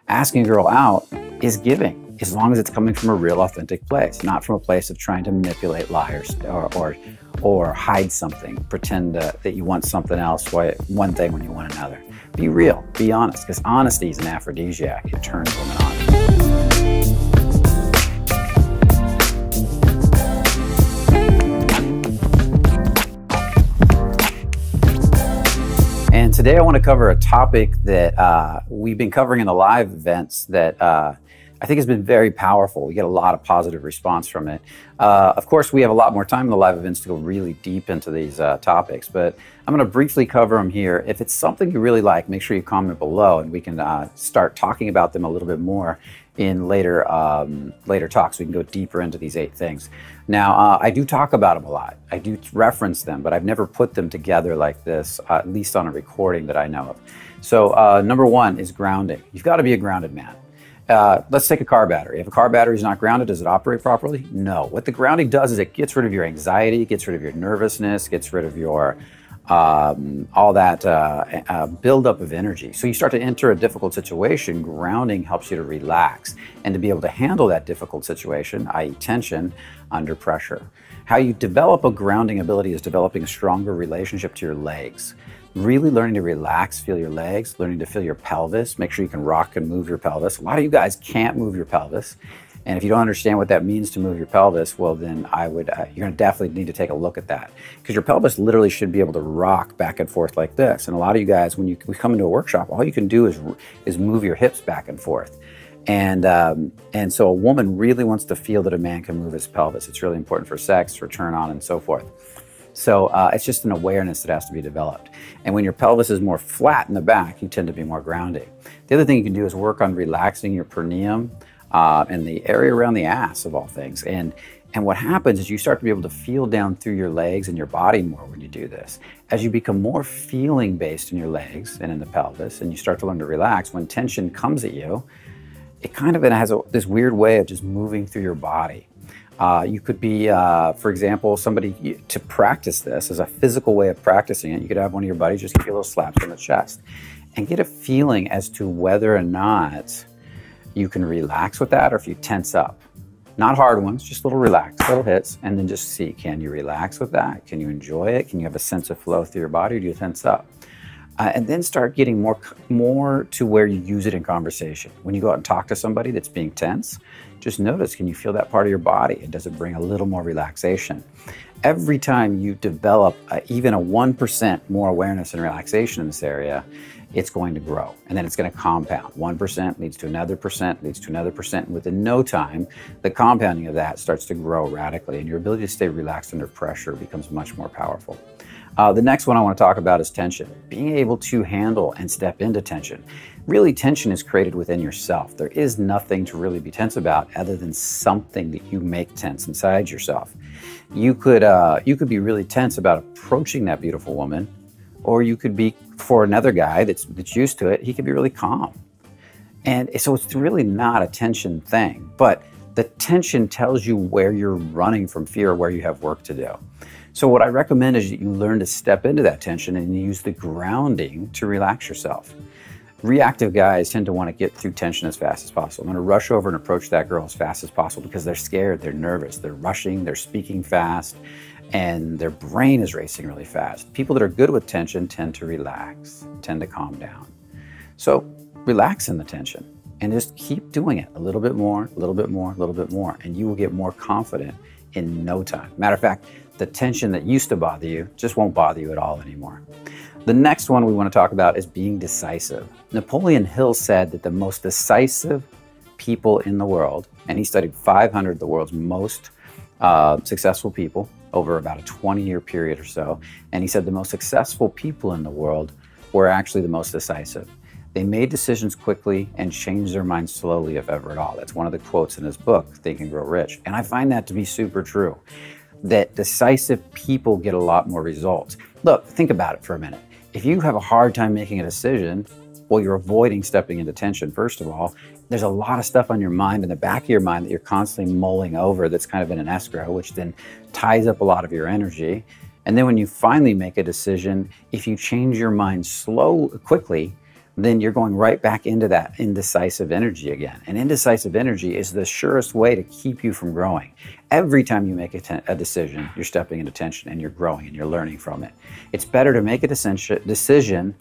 Asking a girl out is giving, as long as it's coming from a real, authentic place, not from a place of trying to manipulate, lie, or hide something, pretend that you want something else, one thing when you want another. Be real, be honest, because honesty is an aphrodisiac. It turns women on. And today I want to cover a topic that we've been covering in the live events that I think has been very powerful. We get a lot of positive response from it. Of course, we have a lot more time in the live events to go really deep into these topics, but I'm going to briefly cover them here. If it's something you really like, make sure you comment below and we can start talking about them a little bit more in later talks. We can go deeper into these 8 things. Now, I do talk about them a lot. I do reference them, but I've never put them together like this, at least on a recording that I know of. So number 1 is grounding. You've got to be a grounded man. Let's take a car battery. If a car battery is not grounded, does it operate properly? No. What the grounding does is it gets rid of your anxiety, gets rid of your nervousness, gets rid of your all that buildup of energy. So you start to enter a difficult situation. Grounding helps you to relax and to be able to handle that difficult situation, i.e. tension, under pressure. How you develop a grounding ability is developing a stronger relationship to your legs. Really learning to relax, feel your legs, learning to feel your pelvis. Make sure you can rock and move your pelvis. A lot of you guys can't move your pelvis. And if you don't understand what that means to move your pelvis, well then you're gonna definitely need to take a look at that. Because your pelvis literally should be able to rock back and forth like this. And a lot of you guys, when we come into a workshop, all you can do is move your hips back and forth. And so a woman really wants to feel that a man can move his pelvis. It's really important for sex, for turn on, and so forth. So it's just an awareness that has to be developed. And when your pelvis is more flat in the back, you tend to be more grounded. The other thing you can do is work on relaxing your perineum and the area around the ass, of all things. And what happens is you start to be able to feel down through your legs and your body more when you do this. As you become more feeling based in your legs and in the pelvis, and you start to learn to relax, when tension comes at you, it kind of has this weird way of just moving through your body. You could be, for example, somebody to practice this as a physical way of practicing it. You could have one of your buddies just give you little slaps on the chest and get a feeling as to whether or not you can relax with that or if you tense up. Not hard ones, just little relaxed, little hits, and then just see, can you relax with that? Can you enjoy it? Can you have a sense of flow through your body, or do you tense up? And then start getting more to where you use it in conversation. When you go out and talk to somebody that's being tense, just notice, can you feel that part of your body? And does it bring a little more relaxation? Every time you develop even a 1% more awareness and relaxation in this area, it's going to grow. And then it's going to compound. 1% leads to another percent, leads to another percent. And within no time, the compounding of that starts to grow radically. And your ability to stay relaxed under pressure becomes much more powerful. The next one I want to talk about is tension. Being able to handle and step into tension. Really, tension is created within yourself. There is nothing to really be tense about other than something that you make tense inside yourself. You could be really tense about approaching that beautiful woman, or you could be, for another guy that's used to it, he could be really calm. And so it's really not a tension thing, but the tension tells you where you're running from fear or where you have work to do. So what I recommend is that you learn to step into that tension and use the grounding to relax yourself. Reactive guys tend to want to get through tension as fast as possible. I'm going to rush over and approach that girl as fast as possible because they're scared, they're nervous, they're rushing, they're speaking fast, and their brain is racing really fast. People that are good with tension tend to relax, tend to calm down. So relax in the tension and just keep doing it a little bit more, a little bit more, a little bit more, and you will get more confident in no time. Matter of fact, the tension that used to bother you just won't bother you at all anymore. The next one we want to talk about is being decisive. Napoleon Hill said that the most decisive people in the world, and he studied 500 of the world's most successful people over about a 20-year period or so, and he said the most successful people in the world were actually the most decisive. They made decisions quickly and changed their minds slowly, if ever at all. That's one of the quotes in his book, Think and Grow Rich. And I find that to be super true, that decisive people get a lot more results. Look, think about it for a minute. If you have a hard time making a decision, well, you're avoiding stepping into tension, first of all. There's a lot of stuff on your mind, in the back of your mind, that you're constantly mulling over that's kind of in an escrow, which then ties up a lot of your energy. And then when you finally make a decision, if you change your mind quickly, then you're going right back into that indecisive energy again. And indecisive energy is the surest way to keep you from growing. Every time you make a decision, you're stepping into tension and you're growing and you're learning from it. It's better to make a decision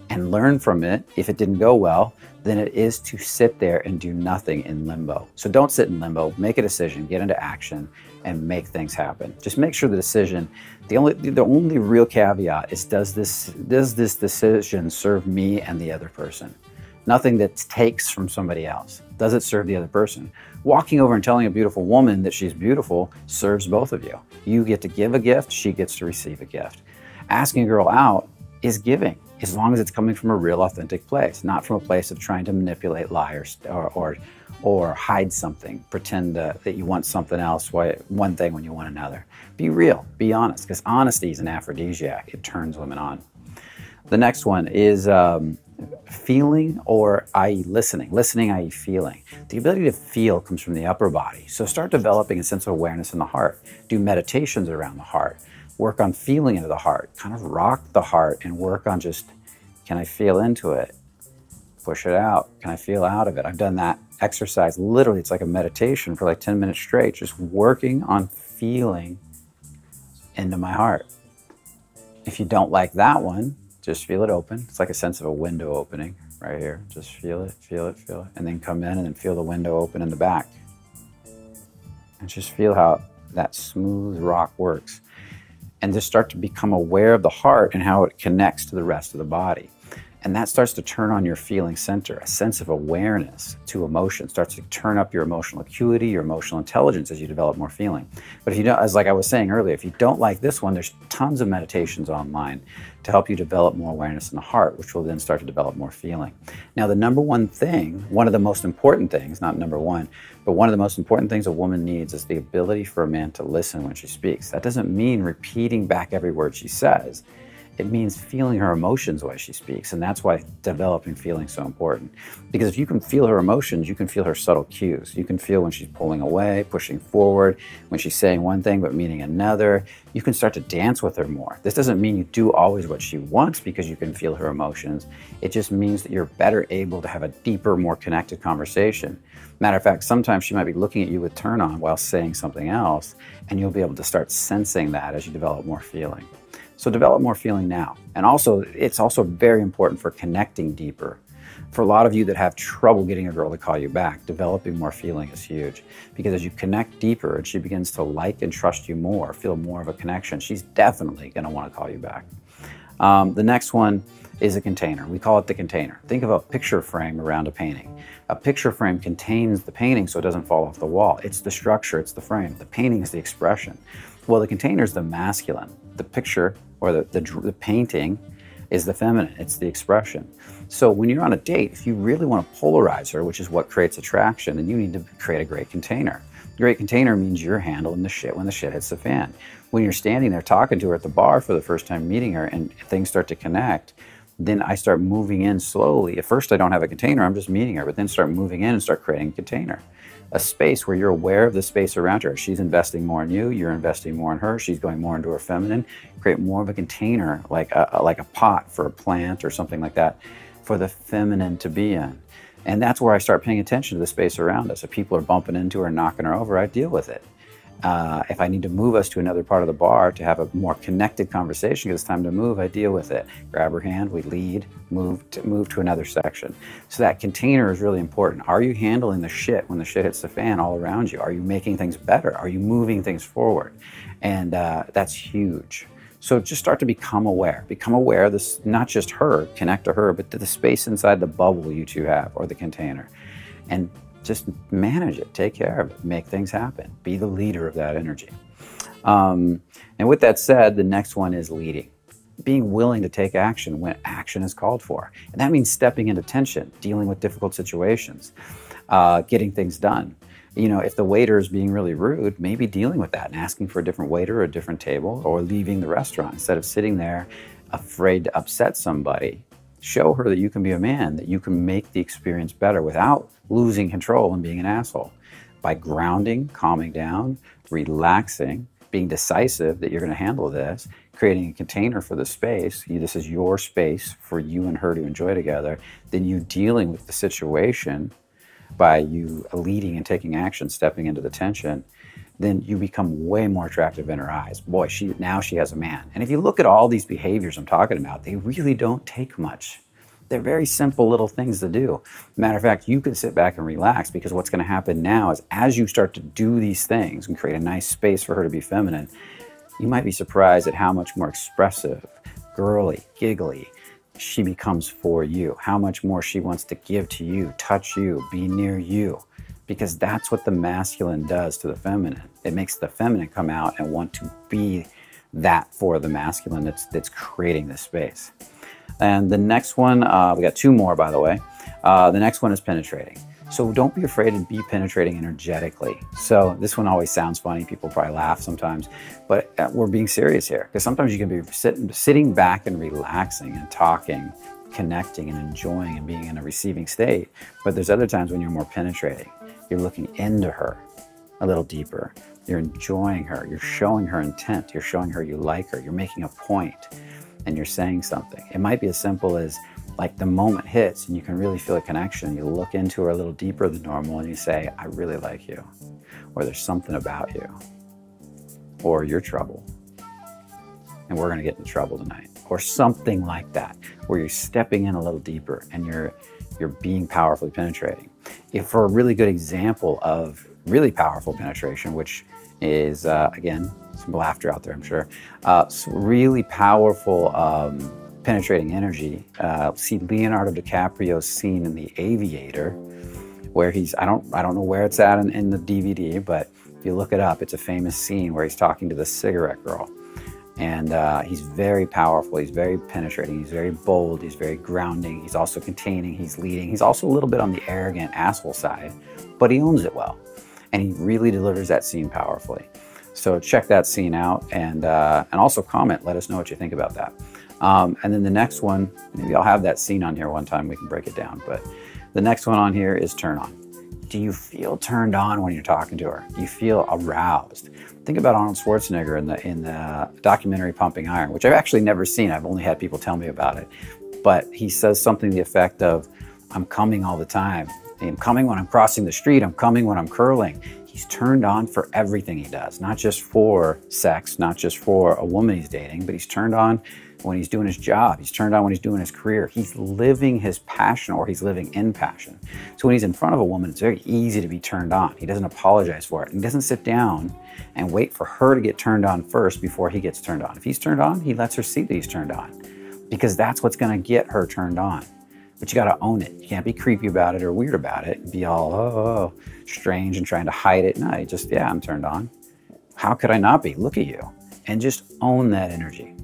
and learn from it if it didn't go well than it is to sit there and do nothing in limbo. So don't sit in limbo, make a decision, get into action, and make things happen. Just make sure the decision, the only real caveat is, does this decision serve me and the other person? Nothing that takes from somebody else. Does it serve the other person? Walking over and telling a beautiful woman that she's beautiful serves both of you. You get to give a gift, she gets to receive a gift. Asking a girl out is giving, as long as it's coming from a real authentic place, not from a place of trying to manipulate, lie, or hide something, pretend that you want something else, one thing when you want another. Be real, be honest, because honesty is an aphrodisiac. It turns women on. The next one is feeling, or i.e. listening. Listening, i.e. feeling. The ability to feel comes from the upper body. So start developing a sense of awareness in the heart. Do meditations around the heart. Work on feeling into the heart. Kind of rock the heart and work on just, can I feel into it? Push it out. Can I feel out of it? I've done that exercise. Literally, it's like a meditation for like 10 minutes straight, just working on feeling into my heart. If you don't like that one, just feel it open. It's like a sense of a window opening right here. Just feel it, feel it, feel it. And then come in and then feel the window open in the back. And just feel how that smooth rock works. And just start to become aware of the heart and how it connects to the rest of the body. And that starts to turn on your feeling center. A sense of awareness to emotion starts to turn up your emotional acuity, your emotional intelligence as you develop more feeling. But if you don't, as like I was saying earlier, if you don't like this one, there's tons of meditations online to help you develop more awareness in the heart, which will then start to develop more feeling. Now, the number one thing, one of the most important things, not number one, but one of the most important things a woman needs is the ability for a man to listen when she speaks. That doesn't mean repeating back every word she says. It means feeling her emotions while she speaks, and that's why developing feeling is so important. Because if you can feel her emotions, you can feel her subtle cues. You can feel when she's pulling away, pushing forward, when she's saying one thing but meaning another. You can start to dance with her more. This doesn't mean you do always what she wants because you can feel her emotions. It just means that you're better able to have a deeper, more connected conversation. Matter of fact, sometimes she might be looking at you with turn on while saying something else, and you'll be able to start sensing that as you develop more feeling. So develop more feeling now. And also, it's also very important for connecting deeper. For a lot of you that have trouble getting a girl to call you back, developing more feeling is huge. Because as you connect deeper and she begins to like and trust you more, feel more of a connection, she's definitely going to want to call you back. The next one is a container. We call it the container. Think of a picture frame around a painting. A picture frame contains the painting so it doesn't fall off the wall. It's the structure, it's the frame. The painting is the expression. Well, the container is the masculine. The picture or the painting is the feminine. It's the expression. So when you're on a date, if you really want to polarize her, which is what creates attraction, then you need to create a great container. Great container means you're handling the shit when the shit hits the fan. When you're standing there talking to her at the bar for the first time, meeting her, and things start to connect, then I start moving in slowly. At first, I don't have a container. I'm just meeting her, but then start moving in and start creating a container. A space where you're aware of the space around her. She's investing more in you. You're investing more in her. She's going more into her feminine. Create more of a container, like a pot for a plant or something like that, for the feminine to be in. And that's where I start paying attention to the space around us. If people are bumping into her and knocking her over, I deal with it. If I need to move us to another part of the bar to have a more connected conversation because it's time to move, I deal with it. Grab her hand, we lead, move to another section. So that container is really important. Are you handling the shit when the shit hits the fan all around you? Are you making things better? Are you moving things forward? And that's huge. So just start to become aware. Become aware of this, not just her, connect to her, but to the space inside the bubble you two have, or the container. And just manage it, take care of it, make things happen. Be the leader of that energy. And with that said, the next one is leading. Being willing to take action when action is called for. And that means stepping into tension, dealing with difficult situations, getting things done. You know, if the waiter is being really rude, maybe dealing with that and asking for a different waiter or a different table, or leaving the restaurant instead of sitting there afraid to upset somebody. Show her that you can be a man, that you can make the experience better without losing control and being an asshole. By grounding, calming down, relaxing, being decisive that you're going to handle this, creating a container for the space, this is your space for you and her to enjoy together, then you dealing with the situation by you leading and taking action, stepping into the tension, then you become way more attractive in her eyes. Boy, now she has a man. And if you look at all these behaviors I'm talking about, they really don't take much. They're very simple little things to do. Matter of fact, you can sit back and relax, because what's going to happen now is as you start to do these things and create a nice space for her to be feminine, you might be surprised at how much more expressive, girly, giggly she becomes for you, how much more she wants to give to you, touch you, be near you, because that's what the masculine does to the feminine. It makes the feminine come out and want to be that for the masculine that's creating this space. And the next one, we got two more, by the way. The next one is penetrating. So don't be afraid to be penetrating energetically. So this one always sounds funny. People probably laugh sometimes, but we're being serious here, because sometimes you can be sitting back and relaxing and talking, connecting and enjoying and being in a receiving state. But there's other times when you're more penetrating. You're looking into her a little deeper. You're enjoying her. You're showing her intent. You're showing her you like her. You're making a point and you're saying something. It might be as simple as, like, the moment hits and you can really feel a connection. You look into her a little deeper than normal and you say, I really like you. Or there's something about you. Or you're trouble. And we're going to get into trouble tonight. Or something like that, where you're stepping in a little deeper and you're being powerfully penetrating. If for a really good example of really powerful penetration, which is, again, some laughter out there, I'm sure, really powerful penetrating energy. See Leonardo DiCaprio's scene in The Aviator, where he's, I don't know where it's at in the DVD, but if you look it up, it's a famous scene where he's talking to the cigarette girl. And he's very powerful, he's very penetrating, he's very bold, he's very grounding, he's also containing, he's leading. He's also a little bit on the arrogant asshole side, but he owns it well. And he really delivers that scene powerfully. So check that scene out, and also comment, let us know what you think about that. And then the next one, maybe I'll have that scene on here one time, we can break it down. But the next one on here is turn on. Do you feel turned on when you're talking to her? Do you feel aroused? Think about Arnold Schwarzenegger in the documentary Pumping Iron, which I've actually never seen. I've only had people tell me about it. But he says something to the effect of, I'm coming all the time. I'm coming when I'm crossing the street. I'm coming when I'm curling. He's turned on for everything he does, not just for sex, not just for a woman he's dating, but he's turned on when he's doing his job. He's turned on when he's doing his career. He's living his passion, or he's living in passion. So when he's in front of a woman, it's very easy to be turned on. He doesn't apologize for it. He doesn't sit down and wait for her to get turned on first before he gets turned on. If he's turned on, he lets her see that he's turned on, because that's what's going to get her turned on. But you got to own it. You can't be creepy about it or weird about it and be all, strange and trying to hide it. No, you just, yeah, I'm turned on. How could I not be? Look at you. And just own that energy.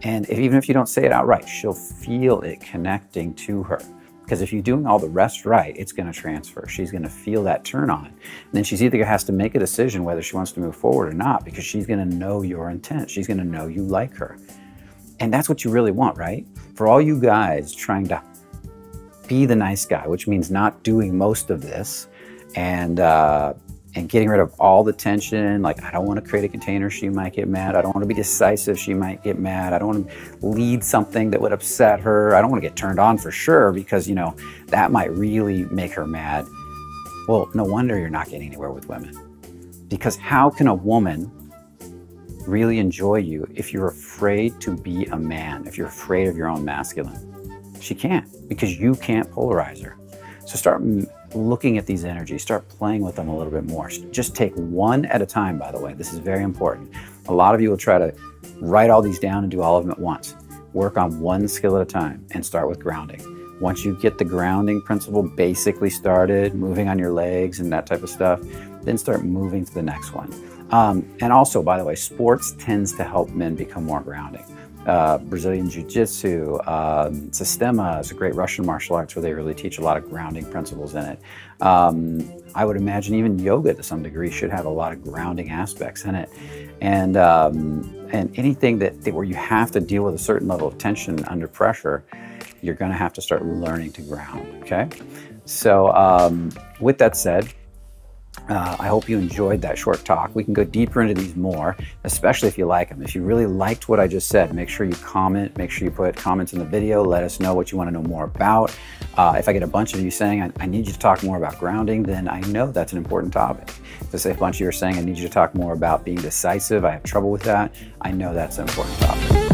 And even if you don't say it outright, she'll feel it connecting to her. Because if you're doing all the rest right, it's going to transfer. She's going to feel that turn on. And then she's either has to make a decision whether she wants to move forward or not, because she's going to know your intent. She's going to know you like her. And that's what you really want, right? For all you guys trying to be the nice guy, which means not doing most of this, and getting rid of all the tension. Like, I don't want to create a container, she might get mad. I don't want to be decisive, she might get mad. I don't want to lead something that would upset her. I don't want to get turned on for sure, because, you know, that might really make her mad. Well, no wonder you're not getting anywhere with women. Because how can a woman really enjoy you if you're afraid to be a man, if you're afraid of your own masculine? She can't, because you can't polarize her. So start looking at these energies, start playing with them a little bit more. Just take one at a time, by the way. This is very important. A lot of you will try to write all these down and do all of them at once. Work on one skill at a time and start with grounding. Once you get the grounding principle basically started, moving on your legs and that type of stuff, then start moving to the next one. And also, by the way, sports tends to help men become more grounding. Brazilian Jiu-Jitsu, Sistema is a great Russian martial arts where they really teach a lot of grounding principles in it. I would imagine even yoga to some degree should have a lot of grounding aspects in it. And anything that where you have to deal with a certain level of tension under pressure, you're going to have to start learning to ground, okay? So with that said, I hope you enjoyed that short talk. We can go deeper into these more, especially if you like them. If you really liked what I just said, make sure you comment, make sure you put comments in the video, let us know what you want to know more about. If I get a bunch of you saying, I need you to talk more about grounding, then I know that's an important topic. If a bunch of you are saying, I need you to talk more about being decisive, I have trouble with that, I know that's an important topic.